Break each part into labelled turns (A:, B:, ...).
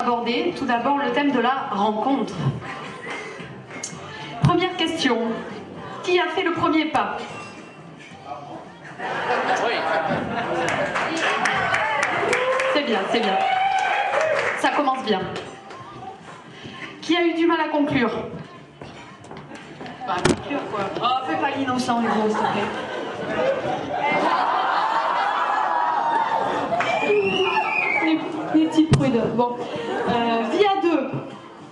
A: Aborder tout d'abord le thème de la rencontre. Première question. Qui a fait le premier pas?
B: Oui.
A: C'est bien, c'est bien. Ça commence bien. Qui a eu du mal à conclure? Bah, conclure quoi. Oh, fais pas l'innocent, Hugo, s'il te plaît. Les petits prudents. Bon. Vie à deux.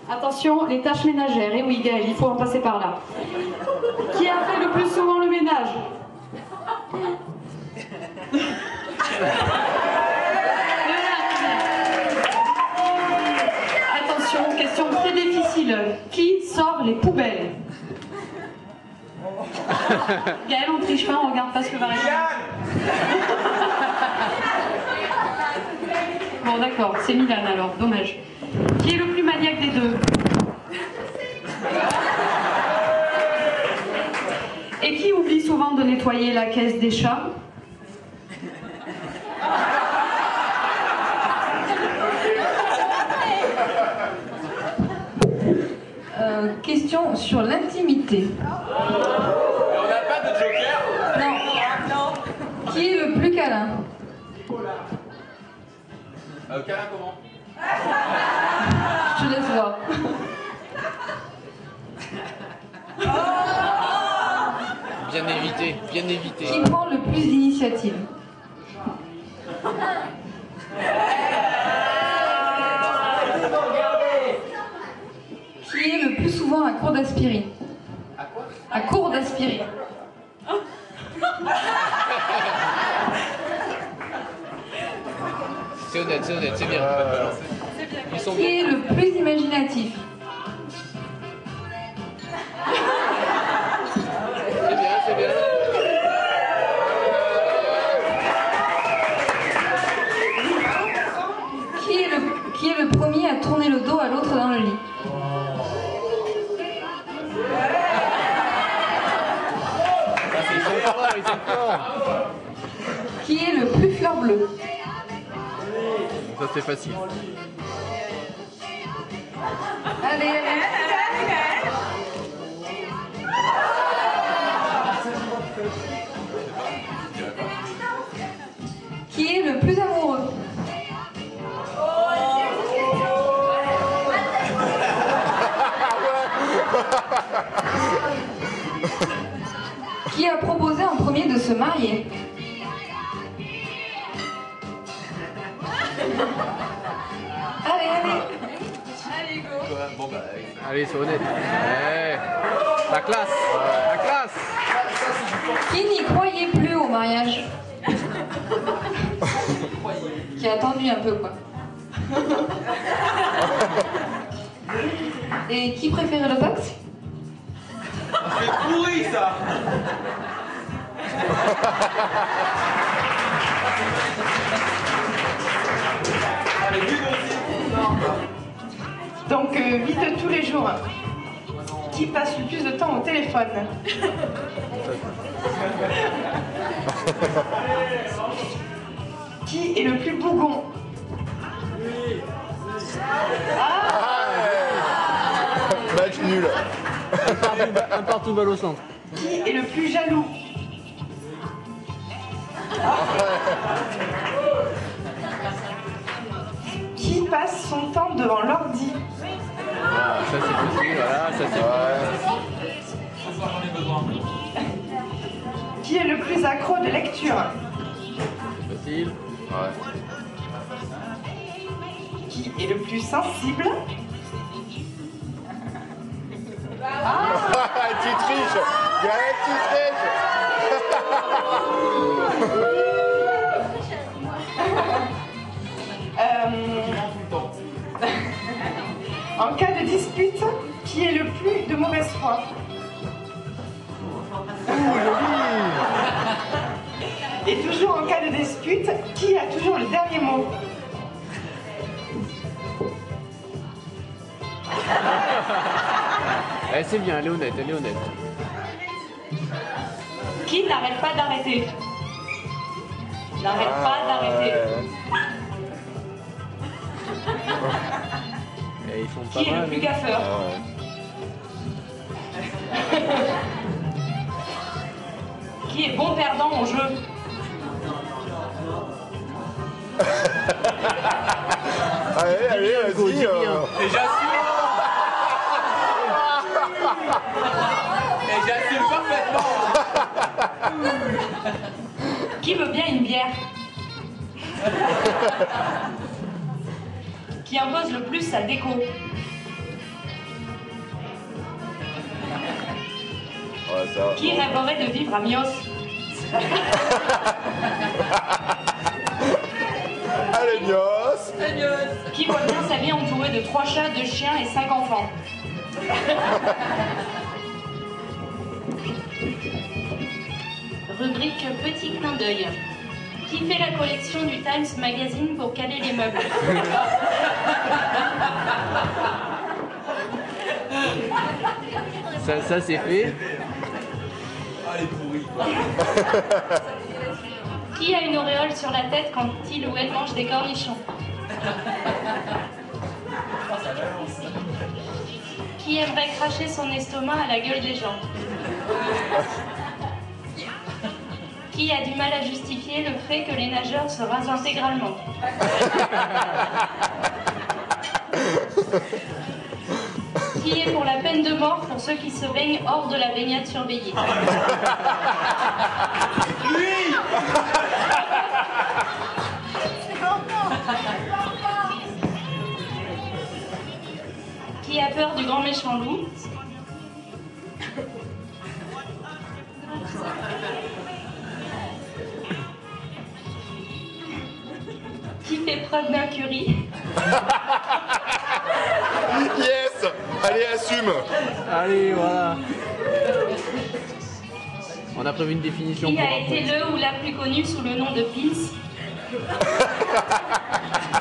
A: Attention, les tâches ménagères. Et oui, Gaël, il faut en passer par là. Qui a fait le plus souvent le ménage? Attention, question très difficile. Qui sort les poubelles? Gaël, on triche pas, on regarde pas ce que va répondre. Bon, d'accord, c'est Milan alors, dommage. Qui est le plus maniaque des deux? Et qui oublie souvent de nettoyer la caisse des chats?
C: Question sur l'intimité.
B: On n'a pas de joker?
C: Non. Qui est le plus câlin?
B: Câlin comment?
C: Je te laisse voir.
B: Bien évité, bien évité.
C: Qui prend le plus d'initiative? Qui est le plus souvent à court d'aspirine?
B: À quoi?
C: À court d'aspirine.
B: C'est honnête, c'est bien. Ils sont
C: Qui est le plus imaginatif?
B: C'est bien.
C: Qui est le premier à tourner le dos à l'autre dans le lit?
B: Ils sont forts.
C: Qui est le plus fleur bleue?
B: Ça c'est facile.
C: Allez. Qui est le plus amoureux? Qui a proposé en premier de se marier? Allez.
B: Bon bah, allez, c'est honnête. La classe.
C: Qui n'y croyait plus au mariage? Qui a attendu un peu, quoi. Et qui préférait le taxe?
B: C'est pourri ça.
D: Donc, vie de tous les jours. Qui passe le plus de temps au téléphone? Qui est le plus bougon?
E: Match nul.
B: Un partout balle au centre.
D: Qui est le plus jaloux? Qui passe son temps devant l'ordi?
B: Ça c'est possible, voilà, ça c'est
D: Qui est le plus accro de lecture?
B: facile.
D: Qui est le plus sensible?
E: Tu triches. Gaël, tu triches.
D: En cas de dispute, qui est le plus de mauvaise foi? Et toujours en cas de dispute, qui a toujours le dernier mot?
B: C'est bien, elle est honnête.
A: Qui n'arrête pas d'arrêter? N'arrête pas d'arrêter.
B: sont pas
C: Qui est le
B: mal.
C: plus gaffeur? Qui est bon perdant au jeu?
E: Allez, allez, vas-y.
B: Dis rien.
F: Et j'assume. Et j'assume parfaitement.
C: Qui veut bien une bière? Qui impose le plus sa déco?
E: Ouais, ça.
C: Qui rêverait de vivre à Mios?
E: Allez, Mios.
C: Qui voit bien sa vie entourée de 3 chats, 2 chiens et 5 enfants?
G: Rubrique petit clin d'œil. Qui fait la collection du Times Magazine pour caler les meubles?
B: Ça c'est fait.
G: Qui a une auréole sur la tête quand il ou elle mange des cornichons? Qui aimerait cracher son estomac à la gueule des gens? Qui a du mal à justifier le fait que les nageurs se rasent intégralement? Qui est pour la peine de mort pour ceux qui se baignent hors de la baignade surveillée? Qui a peur du grand méchant loup? Qui fait preuve d'incurie?
E: Yes. Allez, assume.
B: Allez, voilà. On a prévu une définition
G: Qui
B: pour
G: a été
B: après.
G: le ou la plus connue sous le nom de Pils?
F: Je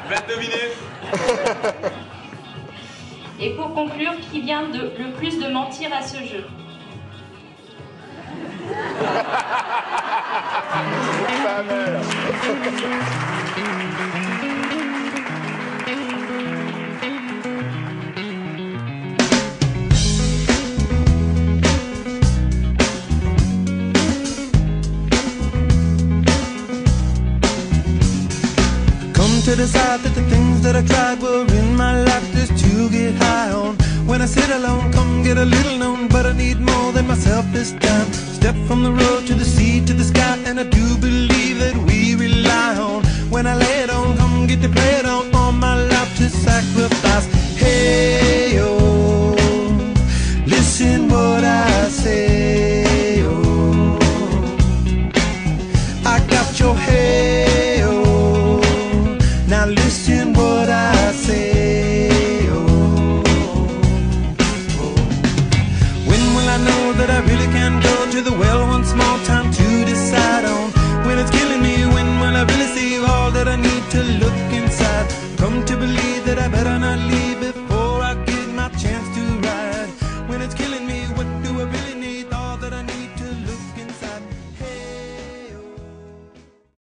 F: vais te deviner.
G: Et pour conclure, qui vient le plus de mentir à ce jeu?
E: Pas mal.
H: Come to decide that the things that I tried were in my life just to get high on. When I sit alone, come get a little known, but I need more than myself this time. Step from the road to the sea to the sky, and I do believe that we rely on. When I lay it on, come get to play it on, all my life to sacrifice. Hey, oh, listen what I say, oh, I got your hey, oh, now listen what I say, oh, oh. When will I know that I really can go to the well one small time to decide on? When it's killing me, when will I really see all that I need to look